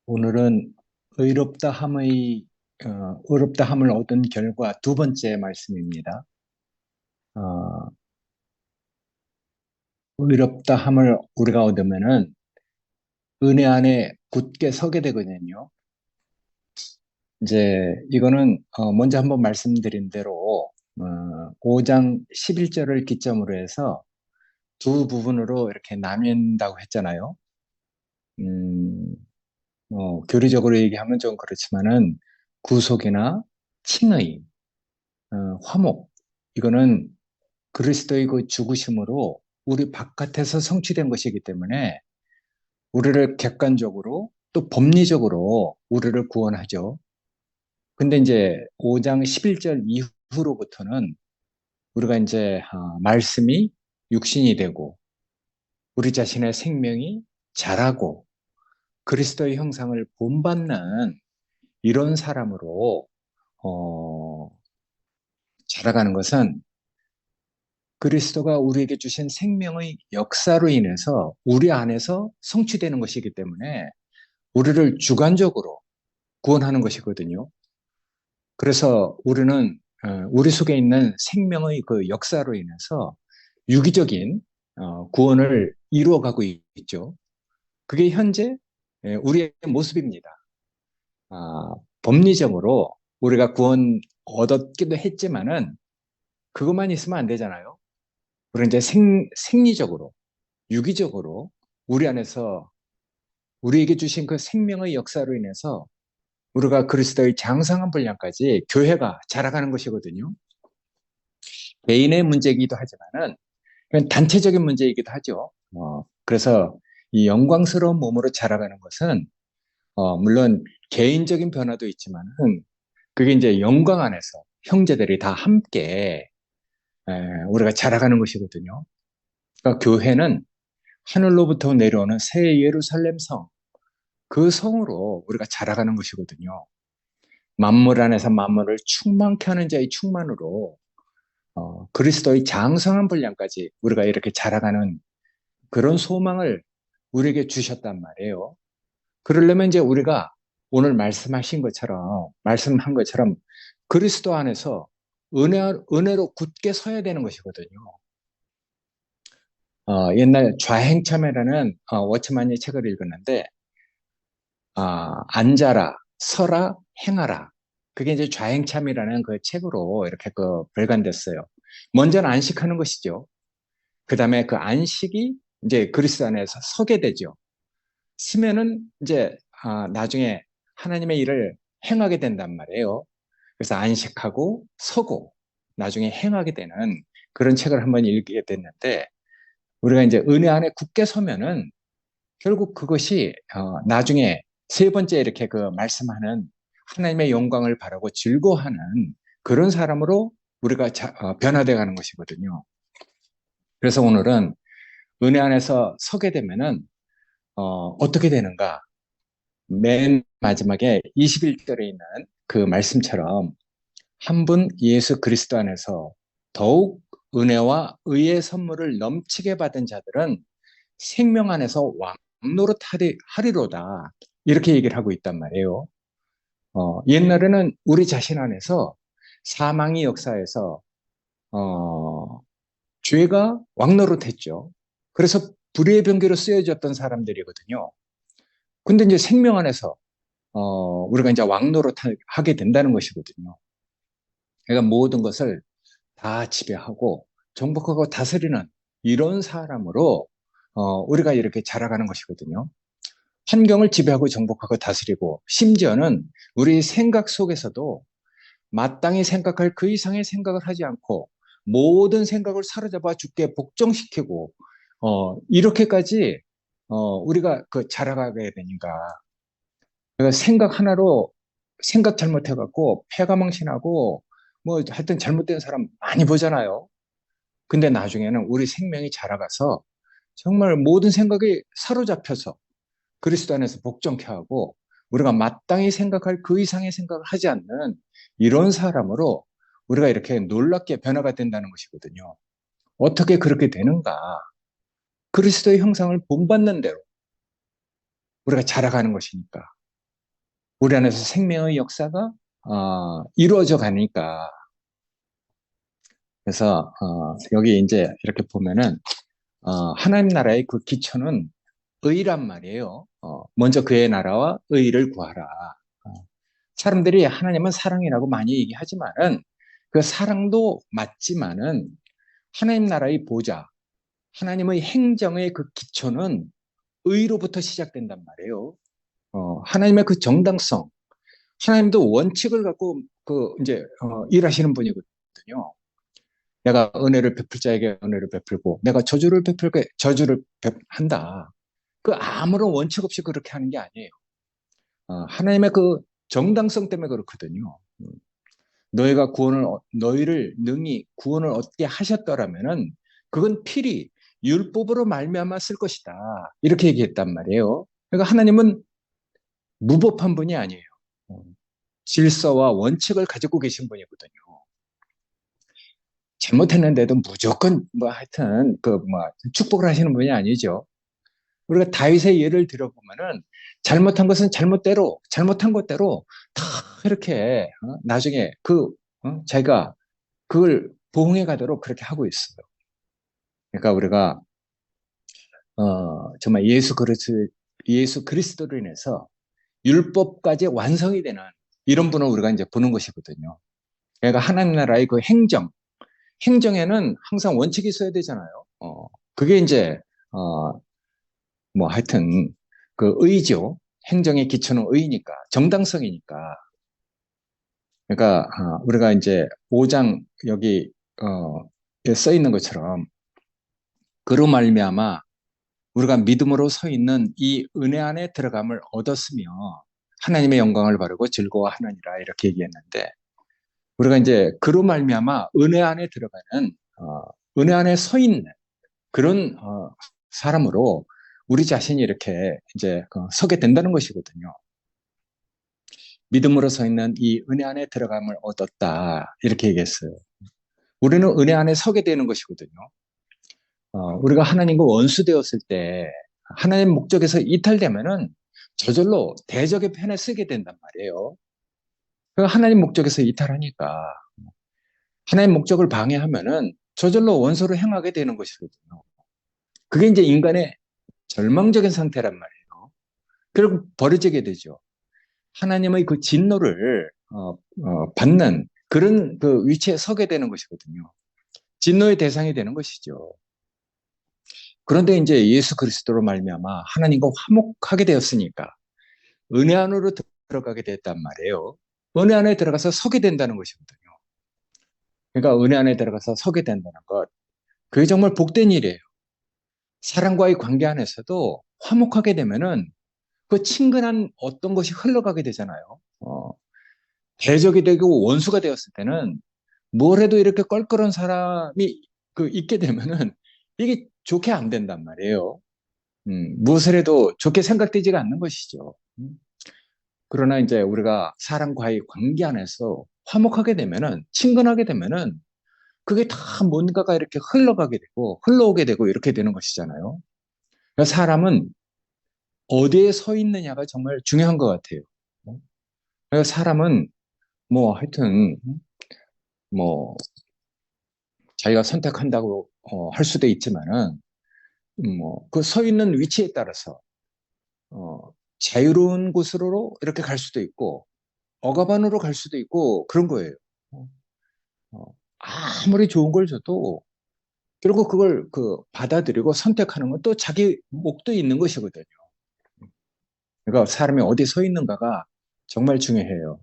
오늘은 의롭다함을 얻은 결과 두 번째 말씀입니다. 어, 의롭다함을 우리가 얻으면은 은혜 안에 굳게 서게 되거든요. 이제 이거는 먼저 한번 말씀드린 대로 5장 11절을 기점으로 해서 두 부분으로 이렇게 나뉜다고 했잖아요. 음, 교리적으로 얘기하면 좀 그렇지만은 구속이나 칭의, 화목, 이거는 그리스도의 그 죽으심으로 우리 바깥에서 성취된 것이기 때문에 우리를 객관적으로 또 법리적으로 우리를 구원하죠. 근데 이제 5장 11절 이후로부터는 우리가 이제 말씀이 육신이 되고 우리 자신의 생명이 자라고 그리스도의 형상을 본받는 이런 사람으로 어, 자라가는 것은 그리스도가 우리에게 주신 생명의 역사로 인해서 우리 안에서 성취되는 것이기 때문에 우리를 주관적으로 구원하는 것이거든요. 그래서 우리는 우리 속에 있는 생명의 그 역사로 인해서 유기적인 구원을 이루어가고 있죠. 그게 현재 우리의 모습입니다. 아, 법리적으로 우리가 구원 얻었기도 했지만은 그것만 있으면 안 되잖아요. 우리는 이제 생리적으로 유기적으로 우리 안에서 우리에게 주신 그 생명의 역사로 인해서 우리가 그리스도의 장성한 분량까지 교회가 자라가는 것이거든요. 개인의 문제이기도 하지만은 단체적인 문제이기도 하죠. 그래서 이 영광스러운 몸으로 자라가는 것은 물론 개인적인 변화도 있지만은 그게 이제 영광 안에서 형제들이 다 함께 우리가 자라가는 것이거든요. 그러니까 교회는 하늘로부터 내려오는 새 예루살렘 성, 그 성으로 우리가 자라가는 것이거든요. 만물 안에서 만물을 충만케 하는 자의 충만으로 그리스도의 장성한 분량까지 우리가 이렇게 자라가는 그런 소망을 우리에게 주셨단 말이에요. 그러려면 이제 우리가 오늘 말씀한 것처럼 그리스도 안에서 은혜로 굳게 서야 되는 것이거든요. 옛날 좌행참회라는 워치만의 책을 읽었는데 앉아라, 서라, 행하라. 그게 이제 좌행참이라는 그 책으로 이렇게 그 발간됐어요. 먼저는 안식하는 것이죠. 그 다음에 그 안식이 이제 그리스도 안에서 서게 되죠. 서면은 이제 나중에 하나님의 일을 행하게 된단 말이에요. 그래서 안식하고 서고 나중에 행하게 되는 그런 책을 한번 읽게 됐는데 우리가 이제 은혜 안에 굳게 서면은 결국 그것이 나중에 세 번째 이렇게 그 말씀하는 하나님의 영광을 바라고 즐거워하는 그런 사람으로 우리가 변화되어 가는 것이거든요. 그래서 오늘은 은혜 안에서 서게 되면은 어떻게 되는가? 맨 마지막에 21절에 있는 그 말씀처럼 한 분 예수 그리스도 안에서 더욱 은혜와 의의 선물을 넘치게 받은 자들은 생명 안에서 왕노릇하리로다. 이렇게 얘기를 하고 있단 말이에요. 옛날에는 우리 자신 안에서 사망의 역사에서 어, 죄가 왕노릇했죠. 그래서 불의의 병기로 쓰여졌던 사람들이거든요. 근데 이제 생명 안에서 우리가 이제 왕노릇하게 된다는 것이거든요. 그러니까 모든 것을 다 지배하고 정복하고 다스리는 이런 사람으로 우리가 이렇게 자라가는 것이거든요. 환경을 지배하고 정복하고 다스리고 심지어는 우리 생각 속에서도 마땅히 생각할 그 이상의 생각을 하지 않고 모든 생각을 사로잡아 주께 복종시키고 이렇게까지 우리가 그 자라가게 되니까 그러니까 생각 하나로 생각 잘못해갖고 패가망신하고 뭐 하여튼 잘못된 사람 많이 보잖아요. 근데 나중에는 우리 생명이 자라가서 정말 모든 생각이 사로잡혀서 그리스도 안에서 복종케 하고 우리가 마땅히 생각할 그 이상의 생각을 하지 않는 이런 사람으로 우리가 이렇게 놀랍게 변화가 된다는 것이거든요. 어떻게 그렇게 되는가? 그리스도의 형상을 본받는 대로 우리가 자라가는 것이니까. 우리 안에서 생명의 역사가 이루어져 가니까. 그래서 여기 이제 이렇게 보면은 하나님 나라의 그 기초는 의란 말이에요. 먼저 그의 나라와 의를 구하라. 어, 사람들이 하나님은 사랑이라고 많이 얘기하지만은 그 사랑도 맞지만은 하나님 나라의 보좌, 하나님의 행정의 그 기초는 의로부터 시작된단 말이에요. 하나님의 그 정당성, 하나님도 원칙을 갖고 그 이제 일하시는 분이거든요. 내가 은혜를 베풀 자에게 은혜를 베풀고 내가 저주를 베풀게 저주를 한다. 그 아무런 원칙 없이 그렇게 하는 게 아니에요. 하나님의 그 정당성 때문에 그렇거든요. 너희가 너희를 능히 구원을 얻게 하셨더라면은 그건 필히 율법으로 말미암아 쓸 것이다. 이렇게 얘기했단 말이에요. 그러니까 하나님은 무법한 분이 아니에요. 어, 질서와 원칙을 가지고 계신 분이거든요. 잘못했는데도 무조건 뭐 하여튼 그 뭐 축복을 하시는 분이 아니죠. 우리가 다윗의 예를 들어보면은 잘못한 것은 잘못대로 잘못한 것대로 다 이렇게 나중에 자기가 그걸 보응해 가도록 그렇게 하고 있어요. 그러니까 우리가 정말 예수 그리스도로 인해서 율법까지 완성이 되는 이런 분을 우리가 이제 보는 것이거든요. 그러니까 하나님 나라의 그 행정에는 항상 원칙이 있어야 되잖아요. 그게 이제 뭐 하여튼 그 의죠. 행정의 기초는 의니까 정당성이니까. 그러니까 우리가 이제 5장 여기 써 있는 것처럼 그로 말미암아 우리가 믿음으로 서 있는 이 은혜 안에 들어감을 얻었으며 하나님의 영광을 바르고 즐거워하느니라 이렇게 얘기했는데 우리가 이제 그로 말미암아 은혜 안에 들어가는 은혜 안에 서 있는 그런 사람으로 우리 자신이 이렇게 이제 서게 된다는 것이거든요. 믿음으로 서 있는 이 은혜 안에 들어감을 얻었다 이렇게 얘기했어요. 우리는 은혜 안에 서게 되는 것이거든요. 우리가 하나님과 원수되었을 때 하나님 목적에서 이탈되면은 저절로 대적의 편에 서게 된단 말이에요. 하나님 목적에서 이탈하니까 하나님 목적을 방해하면은 저절로 원수로 행하게 되는 것이거든요. 그게 이제 인간의 절망적인 상태란 말이에요. 결국 버려지게 되죠. 하나님의 그 진노를 받는 그런 그 위치에 서게 되는 것이거든요. 진노의 대상이 되는 것이죠. 그런데 이제 예수 그리스도로 말미암아 하나님과 화목하게 되었으니까 은혜 안으로 들어가게 됐단 말이에요. 은혜 안에 들어가서 서게 된다는 것이거든요. 그러니까 은혜 안에 들어가서 서게 된다는 것, 그게 정말 복된 일이에요. 사람과의 관계 안에서도 화목하게 되면은 그 친근한 어떤 것이 흘러가게 되잖아요. 대적이 되고 원수가 되었을 때는 뭘 해도 이렇게 껄끄러운 사람이 있게 되면은 이게 좋게 안 된단 말이에요. 무엇을 해도 좋게 생각되지가 않는 것이죠. 그러나 이제 우리가 사람과의 관계 안에서 화목하게 되면은, 친근하게 되면은, 그게 다 뭔가가 이렇게 흘러가게 되고, 흘러오게 되고, 이렇게 되는 것이잖아요. 그러니까 사람은 어디에 서 있느냐가 정말 중요한 것 같아요. 그러니까 사람은 뭐 하여튼, 뭐, 자기가 선택한다고 할 수도 있지만은, 뭐, 그 서 있는 위치에 따라서, 어, 자유로운 곳으로 이렇게 갈 수도 있고, 억압안으로 갈 수도 있고, 그런 거예요. 어, 아무리 좋은 걸 줘도 결국 그걸 받아들이고 선택하는 건 또 자기 목도 있는 것이거든요. 그러니까 사람이 어디 서 있는가가 정말 중요해요.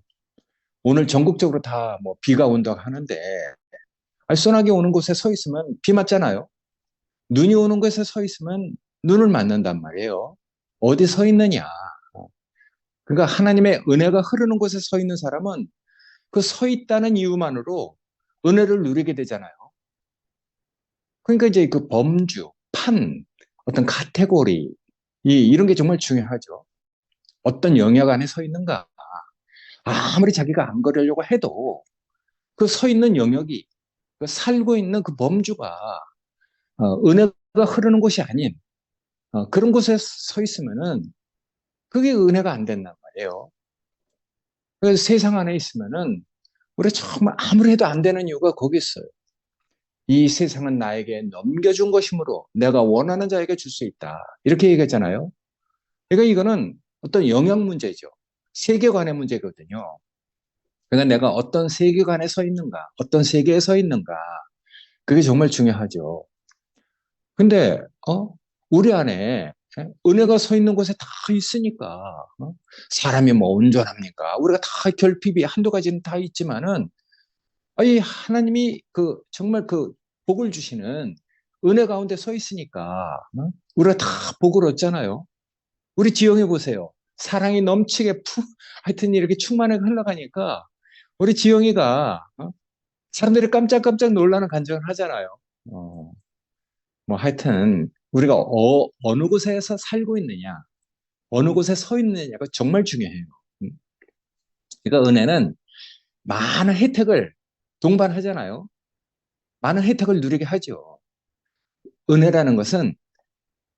오늘 전국적으로 다 뭐 비가 온다고 하는데 소나기 오는 곳에 서 있으면 비 맞잖아요. 눈이 오는 곳에 서 있으면 눈을 맞는단 말이에요. 어디 서 있느냐. 그러니까 하나님의 은혜가 흐르는 곳에 서 있는 사람은 그 서 있다는 이유만으로 은혜를 누리게 되잖아요. 그러니까 이제 그 범주, 어떤 카테고리, 이런 게 정말 중요하죠. 어떤 영역 안에 서 있는가. 아무리 자기가 안 그러려고 해도 그 서 있는 영역이, 그 살고 있는 그 범주가 은혜가 흐르는 곳이 아닌 그런 곳에 서 있으면은 그게 은혜가 안 된단 말이에요. 그래서 세상 안에 있으면은 우리가 정말 아무리 해도 안 되는 이유가 거기 있어요. 이 세상은 나에게 넘겨준 것이므로 내가 원하는 자에게 줄 수 있다. 이렇게 얘기했잖아요. 그러니까 이거는 어떤 영역 문제죠. 세계관의 문제거든요. 그러니까 내가 어떤 세계관에 서 있는가, 어떤 세계에 서 있는가, 그게 정말 중요하죠. 근데 우리 안에 은혜가 서 있는 곳에 다 있으니까 사람이 뭐 온전합니까? 우리가 다 결핍이 한두 가지는 다 있지만은 이 하나님이 그 정말 그 복을 주시는 은혜 가운데 서 있으니까 우리가 다 복을 얻잖아요. 우리 지영해 보세요. 사랑이 넘치게 하여튼 이렇게 충만하게 흘러가니까 우리 지영이가 사람들이 깜짝깜짝 놀라는 간증을 하잖아요. 어, 뭐 하여튼 우리가 어느 곳에서 살고 있느냐, 어느 곳에 서 있느냐가 정말 중요해요. 음. 그러니까 은혜는 많은 혜택을 동반하잖아요. 많은 혜택을 누리게 하죠. 은혜라는 것은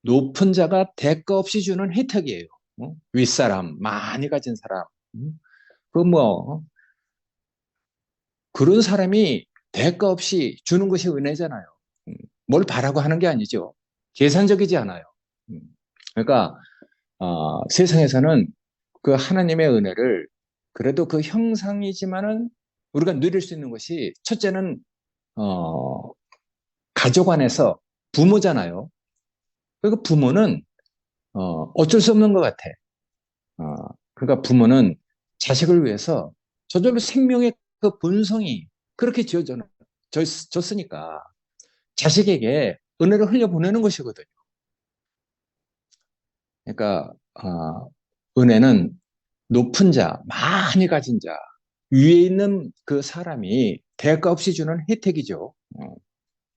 높은 자가 대가 없이 주는 혜택이에요. 윗사람, 많이 가진 사람. 그 뭐, 그런 사람이 대가 없이 주는 것이 은혜잖아요. 음, 뭘 바라고 하는 게 아니죠. 계산적이지 않아요. 음, 그러니까, 세상에서는 그 하나님의 은혜를 그래도 그 형상이지만은 우리가 누릴 수 있는 것이 첫째는, 어, 가족 안에서 부모잖아요. 그러니까 부모는 어쩔 수 없는 것 같아. 그러니까 부모는 자식을 위해서 저절로 생명의 그 본성이 그렇게 졌으니까 자식에게 은혜를 흘려보내는 것이거든요. 그러니까 은혜는 높은 자, 많이 가진 자, 위에 있는 그 사람이 대가 없이 주는 혜택이죠.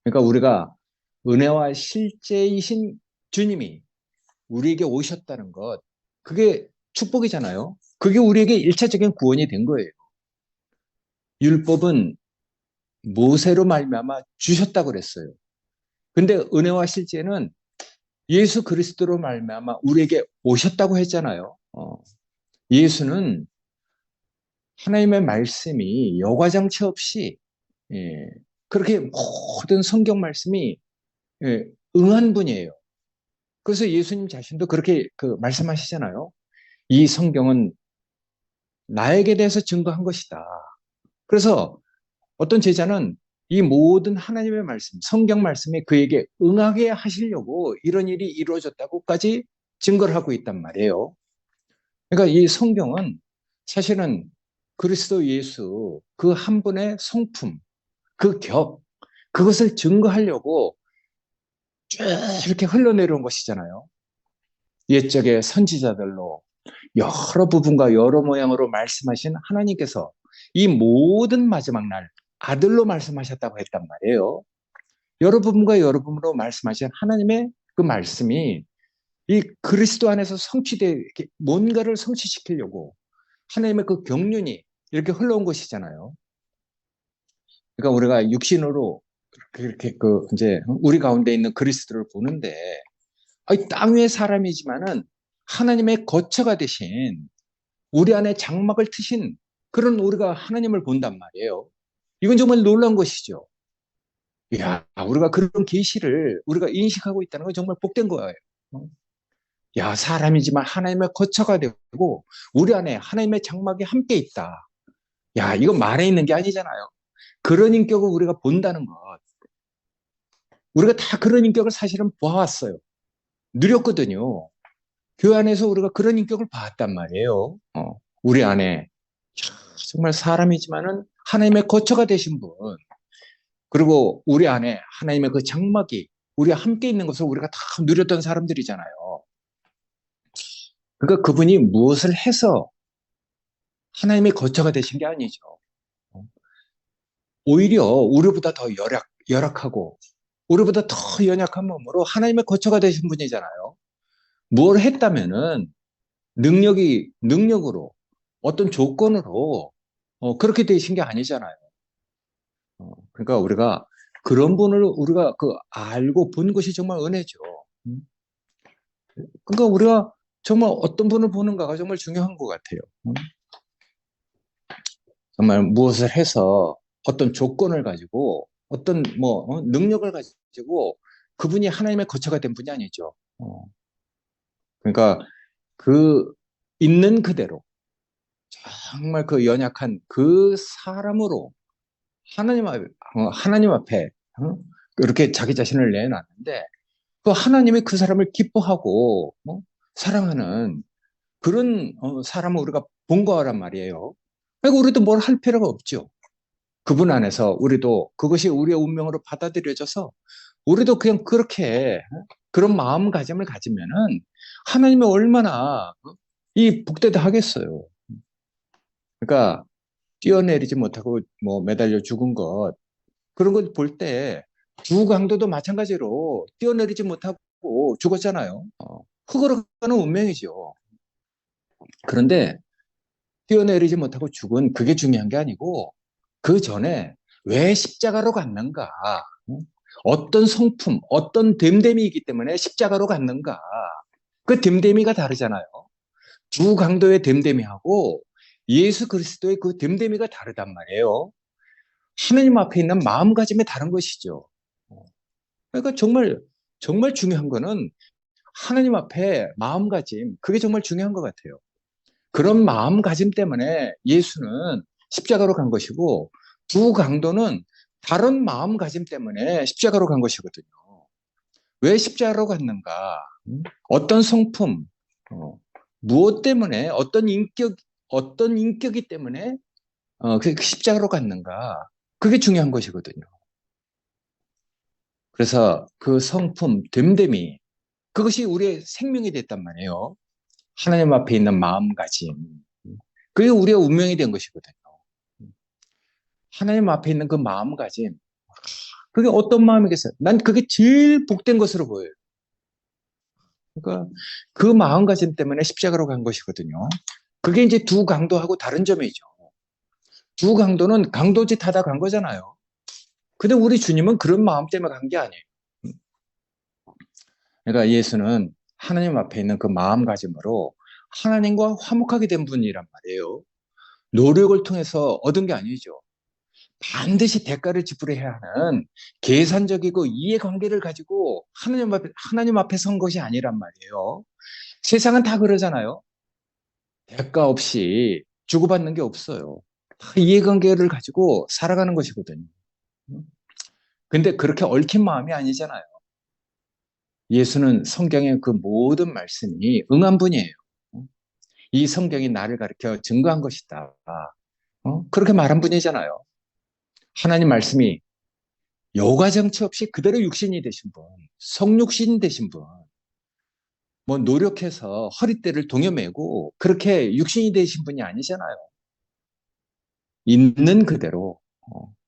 그러니까 우리가 은혜와 실제이신 주님이 우리에게 오셨다는 것, 그게 축복이잖아요. 그게 우리에게 일차적인 구원이 된 거예요. 율법은 모세로 말미암아 주셨다고 그랬어요. 근데 은혜와 실제는 예수 그리스도로 말미암아 우리에게 오셨다고 했잖아요. 예수는 하나님의 말씀이 여과장치 없이 예, 그렇게 모든 성경 말씀이 예, 응한 분이에요. 그래서 예수님 자신도 그렇게 그 말씀하시잖아요. 이 성경은 나에게 대해서 증거한 것이다. 그래서 어떤 제자는 이 모든 하나님의 말씀, 성경 말씀에 그에게 응하게 하시려고 이런 일이 이루어졌다고까지 증거를 하고 있단 말이에요. 그러니까 이 성경은 사실은 그리스도 예수 그 한 분의 성품, 그 격, 그것을 증거하려고 쭉 이렇게 흘러내려온 것이잖아요. 옛적의 선지자들로 여러 부분과 여러 모양으로 말씀하신 하나님께서 이 모든 마지막 날 아들로 말씀하셨다고 했단 말이에요. 여러 부분과 여러 부분으로 말씀하신 하나님의 그 말씀이 이 그리스도 안에서 성취되 뭔가를 성취시키려고 하나님의 그 경륜이 이렇게 흘러온 것이잖아요. 그러니까 우리가 육신으로 그렇게 그 이제 우리 가운데 있는 그리스도를 보는데 땅 위의 사람이지만은 하나님의 거처가 되신 우리 안에 장막을 트신 그런 우리가 하나님을 본단 말이에요. 이건 정말 놀라운 것이죠. 야, 우리가 그런 계시를 우리가 인식하고 있다는 건 정말 복된 거예요. 야, 사람이지만 하나님의 거처가 되고 우리 안에 하나님의 장막이 함께 있다. 야, 이건 말에 있는 게 아니잖아요. 그런 인격을 우리가 본다는 것. 우리가 다 그런 인격을 사실은 보아왔어요. 누렸거든요. 교회 안에서 우리가 그런 인격을 봤단 말이에요. 우리 안에 정말 사람이지만은 하나님의 거처가 되신 분. 그리고 우리 안에 하나님의 그 장막이 우리와 함께 있는 것을 우리가 다 누렸던 사람들이잖아요. 그러니까 그분이 무엇을 해서 하나님의 거처가 되신 게 아니죠. 오히려 우리보다 더 열악하고 우리보다 더 연약한 몸으로 하나님의 거처가 되신 분이잖아요. 뭘 했다면은 능력으로 어떤 조건으로 그렇게 되신 게 아니잖아요. 그러니까 우리가 그런 분을 우리가 그 알고 본 것이 정말 은혜죠. 음. 그러니까 우리가 정말 어떤 분을 보는가가 정말 중요한 것 같아요. 정말 무엇을 해서 어떤 조건을 가지고 어떤 능력을 가지고 그분이 하나님의 거처가 된 분이 아니죠. 그러니까 그 있는 그대로 정말 그 연약한 그 사람으로 하나님 앞에 이렇게 자기 자신을 내놨는데 그 하나님이 그 사람을 기뻐하고 사랑하는 그런 사람을 우리가 본 거란 말이에요. 그러니까 우리도 뭘 할 필요가 없죠. 그분 안에서 우리도 그것이 우리의 운명으로 받아들여져서 우리도 그냥 그렇게 그런 마음가짐을 가지면은 하나님이 얼마나 이 복되다 하겠어요. 그러니까 뛰어내리지 못하고 매달려 죽은 것 그런 걸 볼 때 두 강도도 마찬가지로 뛰어내리지 못하고 죽었잖아요. 흙으로 가는 운명이죠. 그런데 뛰어내리지 못하고 죽은 그게 중요한 게 아니고 그 전에 왜 십자가로 갔는가? 어떤 성품, 어떤 됨됨이이기 때문에 십자가로 갔는가? 그 됨됨이가 다르잖아요. 두 강도의 됨됨이하고 예수 그리스도의 그 됨됨이가 다르단 말이에요. 하나님 앞에 있는 마음가짐이 다른 것이죠. 그러니까 정말 중요한 거는 하나님 앞에 마음가짐, 그게 정말 중요한 것 같아요. 그런 마음가짐 때문에 예수는 십자가로 간 것이고 두 강도는 다른 마음가짐 때문에 십자가로 간 것이거든요. 왜 십자가로 갔는가? 어떤 성품, 어, 무엇 때문에, 어떤 인격이 때문에 그 십자가로 갔는가? 그게 중요한 것이거든요. 그래서 그 성품, 됨됨이, 그것이 우리의 생명이 됐단 말이에요. 하나님 앞에 있는 마음가짐. 그게 우리의 운명이 된 것이거든요. 하나님 앞에 있는 그 마음가짐. 그게 어떤 마음이겠어요? 난 그게 제일 복된 것으로 보여요. 그러니까 그 마음가짐 때문에 십자가로 간 것이거든요. 그게 이제 두 강도하고 다른 점이죠. 두 강도는 강도짓 하다 간 거잖아요. 근데 우리 주님은 그런 마음 때문에 간 게 아니에요. 그러니까 예수는 하나님 앞에 있는 그 마음가짐으로 하나님과 화목하게 된 분이란 말이에요. 노력을 통해서 얻은 게 아니죠. 반드시 대가를 지불해야 하는 계산적이고 이해관계를 가지고 하나님 앞에 선 것이 아니란 말이에요. 세상은 다 그러잖아요. 대가 없이 주고받는 게 없어요. 다 이해관계를 가지고 살아가는 것이거든요. 근데 그렇게 얽힌 마음이 아니잖아요. 예수는 성경의 그 모든 말씀이 응한 분이에요. 이 성경이 나를 가르쳐 증거한 것이다. 그렇게 말한 분이잖아요. 하나님 말씀이 여과 정치 없이 그대로 육신이 되신 분, 성육신 되신 분, 노력해서 허리띠를 동여매고 그렇게 육신이 되신 분이 아니잖아요. 있는 그대로,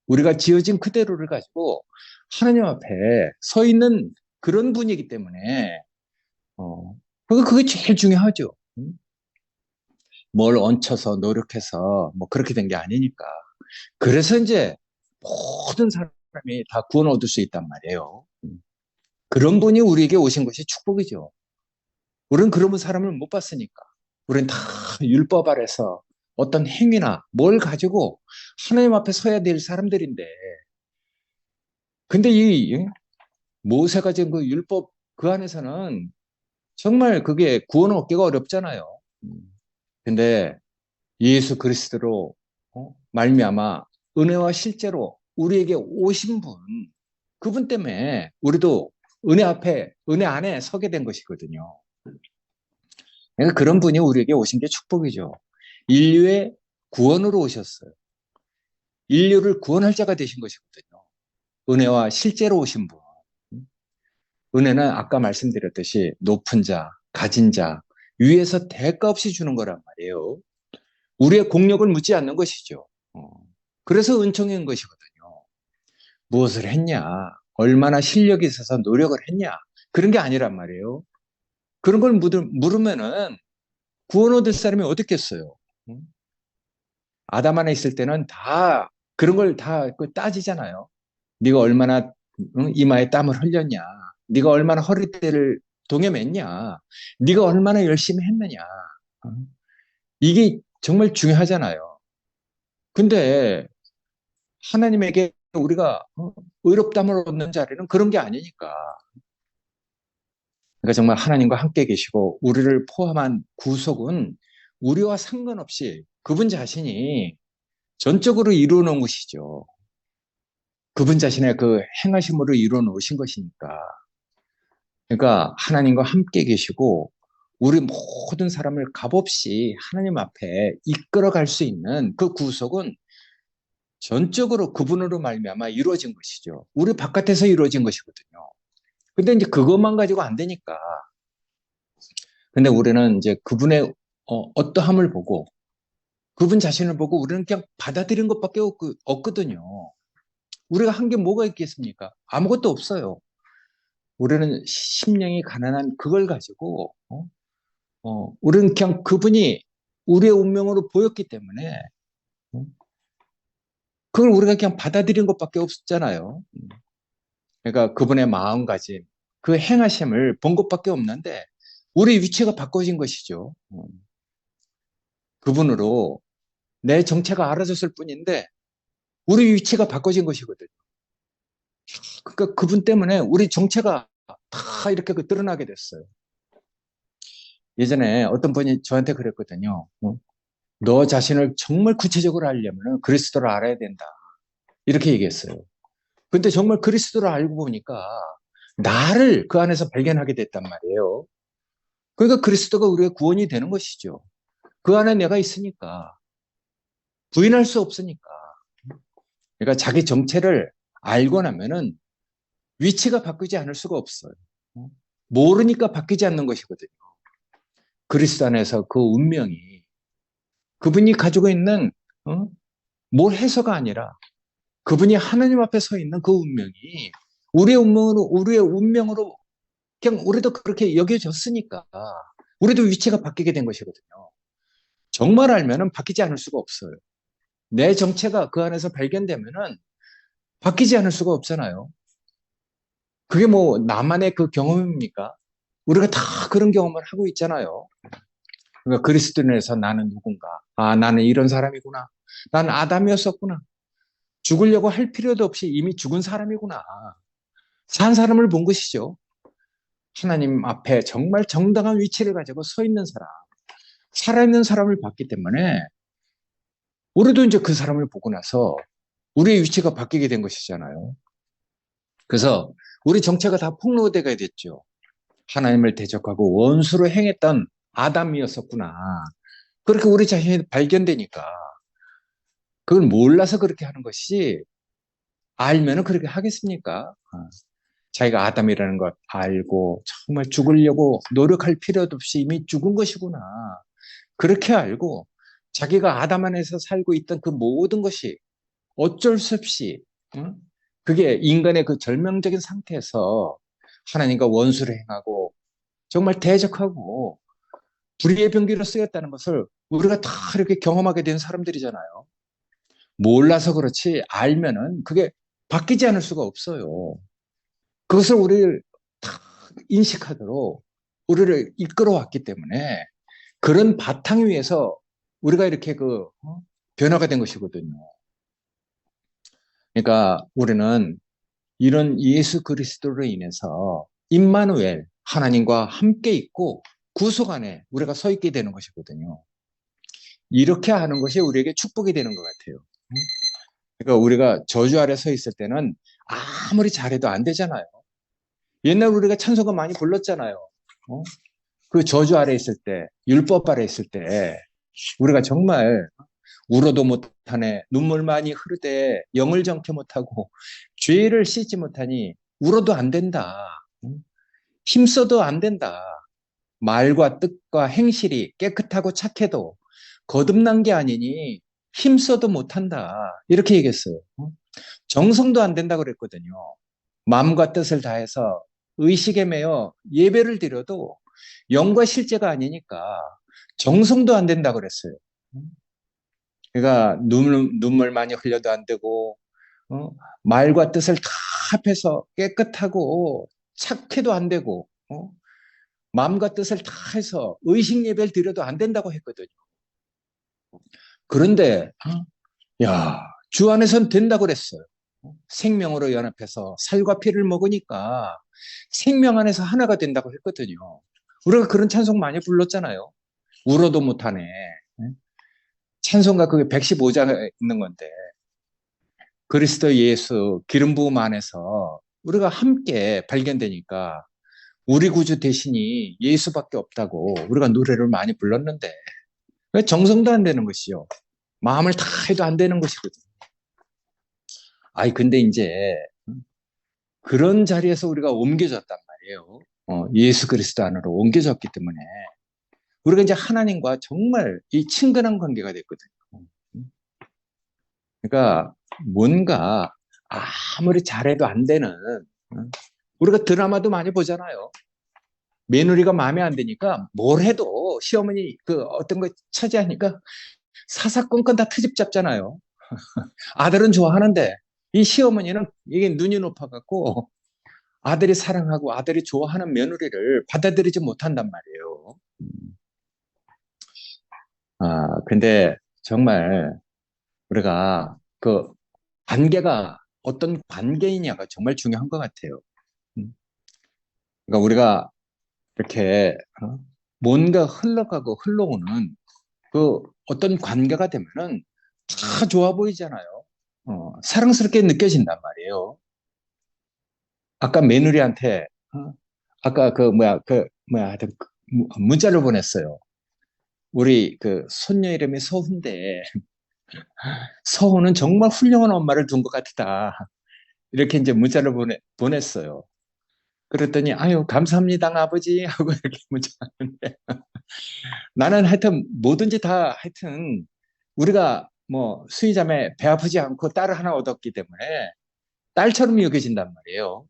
우리가 지어진 그대로를 가지고 하나님 앞에 서 있는 그런 분이기 때문에, 그게 제일 중요하죠. 뭘 얹혀서 노력해서 그렇게 된 게 아니니까. 그래서 이제 모든 사람이 다 구원 얻을 수 있단 말이에요. 그런 분이 우리에게 오신 것이 축복이죠. 우리는 그런 사람을 못 봤으니까. 우리는 다 율법 아래서 어떤 행위나 뭘 가지고 하나님 앞에 서야 될 사람들인데, 근데 이 모세가 지금 그 율법 그 안에서는 정말 그게 구원 얻기가 어렵잖아요. 근데 예수 그리스도로 말미암아 은혜와 실제로 우리에게 오신 분, 그분 때문에 우리도 은혜 안에 서게 된 것이거든요. 그러니까 그런 분이 우리에게 오신 게 축복이죠. 인류의 구원으로 오셨어요. 인류를 구원할 자가 되신 것이거든요. 은혜와 실제로 오신 분. 은혜는 아까 말씀드렸듯이 높은 자, 가진 자, 위에서 대가 없이 주는 거란 말이에요. 우리의 공력을 묻지 않는 것이죠. 그래서 은총인 것이거든요. 무엇을 했냐, 얼마나 실력이 있어서 노력을 했냐, 그런 게 아니란 말이에요. 그런 걸 물으면은 구원 얻을 사람이 어디 있겠어요? 아담 안에 있을 때는 다 그런 걸 다 따지잖아요. 네가 얼마나 이마에 땀을 흘렸냐, 네가 얼마나 허리띠를 동여맸냐, 네가 얼마나 열심히 했느냐. 이게 정말 중요하잖아요. 근데 하나님에게 우리가 의롭다함을 얻는 자리는 그런 게 아니니까. 그러니까 정말 하나님과 함께 계시고 우리를 포함한 구속은 우리와 상관없이 그분 자신이 전적으로 이루어 놓은 것이죠. 그분 자신의 그 행하심으로 이루어 놓으신 것이니까. 그러니까 하나님과 함께 계시고 우리 모든 사람을 값없이 하나님 앞에 이끌어 갈 수 있는 그 구속은 전적으로 그분으로 말미암아 이루어진 것이죠. 우리 바깥에서 이루어진 것이거든요. 근데 이제 그것만 가지고 안 되니까. 근데 우리는 이제 그분의 어떠함을 보고 그분 자신을 보고 우리는 그냥 받아들인 것밖에 없거든요. 우리가 한 게 뭐가 있겠습니까? 아무것도 없어요. 우리는 심령이 가난한 그걸 가지고 우리는 그냥 그분이 우리의 운명으로 보였기 때문에 어, 그걸 우리가 그냥 받아들인 것밖에 없잖아요. 그러니까 그분의 마음가짐, 그 행하심을 본 것밖에 없는데 우리 위치가 바꿔진 것이죠. 그분으로 내 정체가 알아졌을 뿐인데 우리 위치가 바꿔진 것이거든요. 그러니까 그분 때문에 우리 정체가 다 이렇게 드러나게 됐어요. 예전에 어떤 분이 저한테 그랬거든요. 너 자신을 정말 구체적으로 알려면 그리스도를 알아야 된다. 이렇게 얘기했어요. 근데 정말 그리스도를 알고 보니까 나를 그 안에서 발견하게 됐단 말이에요. 그러니까 그리스도가 우리의 구원이 되는 것이죠. 그 안에 내가 있으니까. 부인할 수 없으니까. 그러니까 자기 정체를 알고 나면은 위치가 바뀌지 않을 수가 없어요. 모르니까 바뀌지 않는 것이거든요. 그리스도 안에서 그 운명이 그분이 가지고 있는 뭘 해서가 아니라 그분이 하나님 앞에 서 있는 그 운명이 우리의 운명으로 그냥 우리도 그렇게 여겨졌으니까 우리도 위치가 바뀌게 된 것이거든요. 정말 알면은 바뀌지 않을 수가 없어요. 내 정체가 그 안에서 발견되면은 바뀌지 않을 수가 없잖아요. 그게 뭐 나만의 그 경험입니까? 우리가 다 그런 경험을 하고 있잖아요. 그러니까 그리스도인에서 나는 누군가? 아, 나는 이런 사람이구나. 나는 아담이었었구나. 죽으려고 할 필요도 없이 이미 죽은 사람이구나. 산 사람을 본 것이죠. 하나님 앞에 정말 정당한 위치를 가지고 서 있는 사람, 살아있는 사람을 봤기 때문에 우리도 이제 그 사람을 보고 나서 우리의 위치가 바뀌게 된 것이잖아요. 그래서 우리 정체가 다 폭로되게 됐죠. 하나님을 대적하고 원수로 행했던 아담이었었구나. 그렇게 우리 자신이 발견되니까 그걸 몰라서 그렇게 하는 것이 알면은 그렇게 하겠습니까? 자기가 아담이라는 것 알고 정말 죽으려고 노력할 필요도 없이 이미 죽은 것이구나. 그렇게 알고 자기가 아담 안에서 살고 있던 그 모든 것이 어쩔 수 없이 그게 인간의 그 절망적인 상태에서 하나님과 원수를 행하고 정말 대적하고 불의의 병기로 쓰였다는 것을 우리가 다 이렇게 경험하게 된 사람들이잖아요. 몰라서 그렇지 알면은 그게 바뀌지 않을 수가 없어요. 그것을 우리를 다 인식하도록 우리를 이끌어 왔기 때문에 그런 바탕 위에서 우리가 이렇게 변화가 된 것이거든요. 그러니까 우리는 이런 예수 그리스도로 인해서 임마누엘 하나님과 함께 있고 구속 안에 우리가 서 있게 되는 것이거든요. 이렇게 하는 것이 우리에게 축복이 되는 것 같아요. 그러니까 우리가 저주 아래 서 있을 때는 아무리 잘해도 안 되잖아요. 옛날 우리가 찬송가 많이 불렀잖아요. 그 저주 아래 있을 때, 율법 아래 있을 때 우리가 정말 울어도 못하네, 눈물 많이 흐르되 영을 정케 못하고 죄를 씻지 못하니 울어도 안 된다. 힘써도 안 된다. 말과 뜻과 행실이 깨끗하고 착해도 거듭난 게 아니니 힘써도 못한다. 이렇게 얘기했어요. 정성도 안 된다 그랬거든요. 마음과 뜻을 다해서 의식에 매여 예배를 드려도 영과 실제가 아니니까 정성도 안 된다 그랬어요. 그러니까 눈물 많이 흘려도 안 되고 말과 뜻을 다 합해서 깨끗하고 착해도 안 되고 마음과 뜻을 다 해서 의식 예배를 드려도 안 된다고 했거든요. 그런데 야, 주 안에선 된다고 그랬어요. 생명으로 연합해서 살과 피를 먹으니까 생명 안에서 하나가 된다고 했거든요. 우리가 그런 찬송 많이 불렀잖아요. 울어도 못하네. 찬송가 그게 115장에 있는 건데 그리스도 예수 기름 부음 안에서 우리가 함께 발견되니까 우리 구주 대신이 예수밖에 없다고 우리가 노래를 많이 불렀는데 왜 정성도 안 되는 것이요. 마음을 다 해도 안 되는 것이거든. 아이 근데 이제 그런 자리에서 우리가 옮겨졌단 말이에요. 예수 그리스도 안으로 옮겨졌기 때문에 우리가 이제 하나님과 정말 이 친근한 관계가 됐거든요. 그러니까 뭔가 아무리 잘해도 안 되는 우리가 드라마도 많이 보잖아요. 며느리가 마음에 안 드니까 뭘 해도 시어머니 그 어떤 거 차지하니까 사사건건 다 트집 잡잖아요. 아들은 좋아하는데 이 시어머니는 이게 눈이 높아갖고 아들이 사랑하고 아들이 좋아하는 며느리를 받아들이지 못한단 말이에요. 근데 정말 우리가 그 관계가 어떤 관계이냐가 정말 중요한 것 같아요. 음. 그러니까 우리가 이렇게 뭔가 흘러가고 흘러오는 그 어떤 관계가 되면은 다 좋아 보이잖아요. 사랑스럽게 느껴진단 말이에요. 아까 며느리한테 아까 하여튼 문자를 보냈어요. 우리 그 손녀 이름이 서훈데 서훈은 정말 훌륭한 엄마를 둔 것 같다. 이렇게 이제 문자를 보냈어요. 그랬더니 아유 감사합니다 아버지 하고 이렇게 문자하는데 나는 하여튼 뭐든지 다 하여튼 우리가 뭐 수의자매 배 아프지 않고 딸을 하나 얻었기 때문에 딸처럼 여겨진단 말이에요.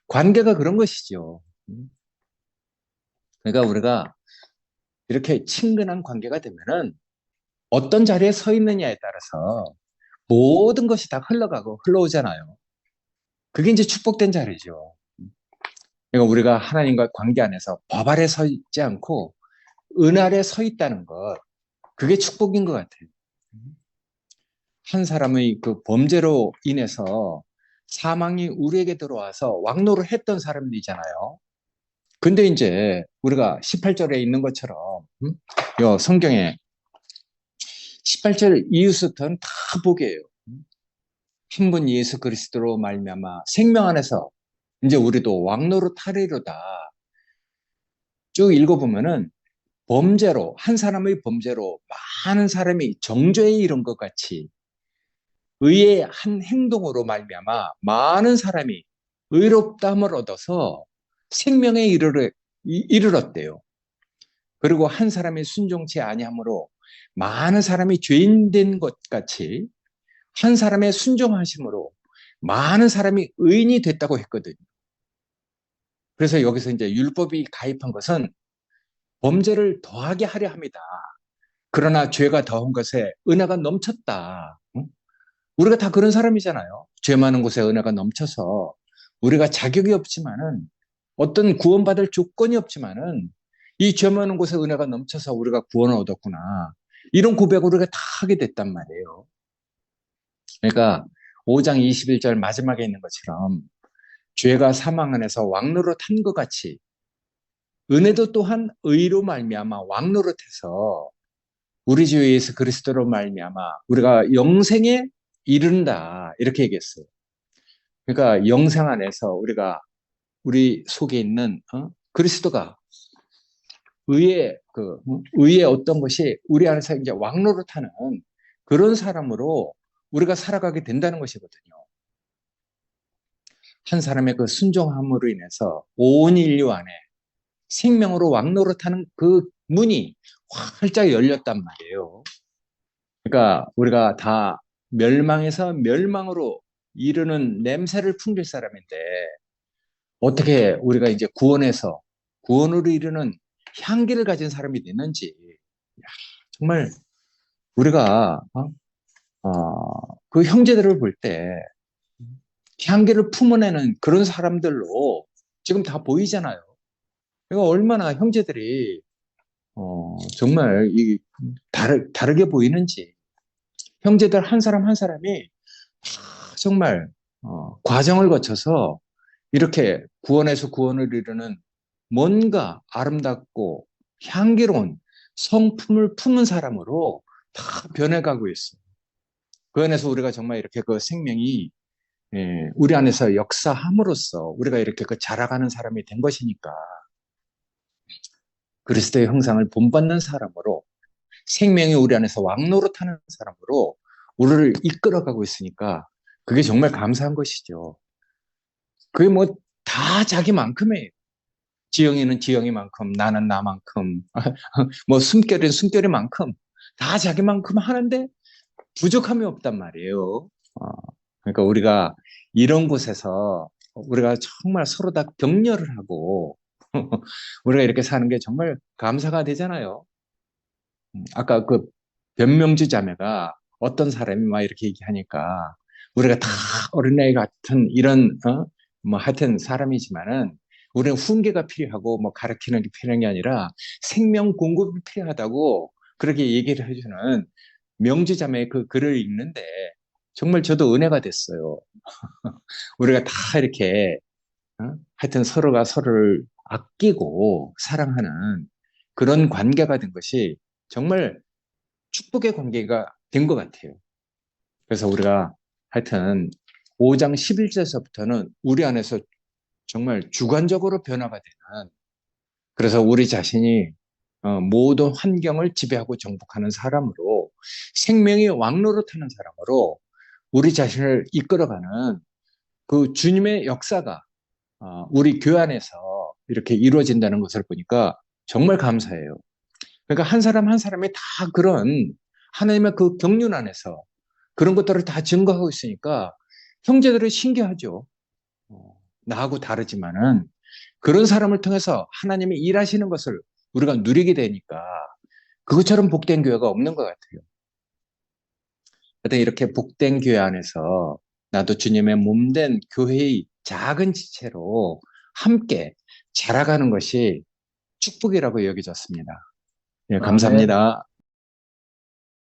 관계가 그런 것이죠. 그러니까 우리가 이렇게 친근한 관계가 되면은 어떤 자리에 서 있느냐에 따라서 모든 것이 다 흘러가고 흘러오잖아요. 그게 이제 축복된 자리죠. 그러니까 우리가 하나님과 관계 안에서 법 아래 서 있지 않고 은 아래 서 있다는 것, 그게 축복인 것 같아요. 한 사람의 그 범죄로 인해서 사망이 우리에게 들어와서 왕노를 했던 사람들이잖아요. 근데 이제 우리가 18절에 있는 것처럼 요 성경에 18절 이후부터는 다 복이에요. 한 분 예수 그리스도로 말미암아 생명 안에서 이제 우리도 왕노릇하리로다. 쭉 읽어보면은 범죄로 한 사람의 범죄로 많은 사람이 정죄에 이른 것 같이 의의 한 행동으로 말미암아 많은 사람이 의롭다함을 얻어서 생명에 이르렀대요. 그리고 한 사람이 순종치 아니함으로 많은 사람이 죄인 된 것 같이 한 사람의 순종하심으로 많은 사람이 의인이 됐다고 했거든요. 그래서 여기서 이제 율법이 가입한 것은 범죄를 더하게 하려 합니다. 그러나 죄가 더한 것에 은혜가 넘쳤다. 우리가 다 그런 사람이잖아요. 죄 많은 곳에 은혜가 넘쳐서 우리가 자격이 없지만은 어떤 구원받을 조건이 없지만은 이 죄 많은 곳에 은혜가 넘쳐서 우리가 구원을 얻었구나. 이런 고백을 우리가 다 하게 됐단 말이에요. 그러니까 5장 21절 마지막에 있는 것처럼 죄가 사망 안에서 왕노릇 한 것 같이 은혜도 또한 의로 말미암아 왕노릇해서 우리 주 예수 그리스도로 말미암아 우리가 영생에 이른다 이렇게 얘기했어요. 그러니까 영생 안에서 우리가 우리 속에 있는 그리스도가 의의 어떤 것이 우리 안에서 이제 왕노릇하는 그런 사람으로 우리가 살아가게 된다는 것이거든요. 한 사람의 그 순종함으로 인해서 온 인류 안에 생명으로 왕노릇하는 그 문이 활짝 열렸단 말이에요. 그러니까 우리가 다 멸망에서 멸망으로 이르는 냄새를 풍길 사람인데 어떻게 우리가 이제 구원에서 구원으로 이르는 향기를 가진 사람이 됐는지 정말 우리가 그 형제들을 볼 때 향기를 품어내는 그런 사람들로 지금 다 보이잖아요. 그러니까 얼마나 형제들이 정말 다르게 보이는지 형제들 한 사람 한 사람이 정말 과정을 거쳐서 이렇게 구원에서 구원을 이루는 뭔가 아름답고 향기로운 성품을 품은 사람으로 다 변해가고 있어요. 그 안에서 우리가 정말 이렇게 그 생명이 우리 안에서 역사함으로써 우리가 이렇게 그 자라가는 사람이 된 것이니까 그리스도의 형상을 본받는 사람으로 생명이 우리 안에서 왕노릇하는 사람으로 우리를 이끌어가고 있으니까 그게 정말 감사한 것이죠. 그게 뭐 다 자기만큼이에요. 지영이는 지영이만큼, 나는 나만큼, 뭐 숨결은 숨결이만큼 다 자기만큼 하는데 부족함이 없단 말이에요. 그러니까 우리가 이런 곳에서 우리가 정말 서로 다 격려를 하고 우리가 이렇게 사는 게 정말 감사가 되잖아요. 아까 그 변명주 자매가 어떤 사람이 막 이렇게 얘기하니까 우리가 다 어린아이 같은 이런 뭐 하여튼 사람이지만은 우리는 훈계가 필요하고 뭐 가르치는 게 필요한 게 아니라 생명 공급이 필요하다고 그렇게 얘기를 해주는 명주 자매의 그 글을 읽는데 정말 저도 은혜가 됐어요. 우리가 다 이렇게 하여튼 서로가 서로를 아끼고 사랑하는 그런 관계가 된 것이 정말 축복의 관계가 된 것 같아요. 그래서 우리가 하여튼 5장 11절에서부터는 우리 안에서 정말 주관적으로 변화가 되는 그래서 우리 자신이 모든 환경을 지배하고 정복하는 사람으로 생명이 왕노릇하는 사람으로 우리 자신을 이끌어가는 그 주님의 역사가 우리 교회 안에서 이렇게 이루어진다는 것을 보니까 정말 감사해요. 그러니까 한 사람 한 사람이 다 그런 하나님의 그 경륜 안에서 그런 것들을 다 증거하고 있으니까 형제들은 신기하죠. 나하고 다르지만은 그런 사람을 통해서 하나님이 일하시는 것을 우리가 누리게 되니까 그것처럼 복된 교회가 없는 것 같아요. 하여튼 이렇게 복된 교회 안에서 나도 주님의 몸된 교회의 작은 지체로 함께 자라가는 것이 축복이라고 여겨졌습니다. 예, 아멘. 감사합니다.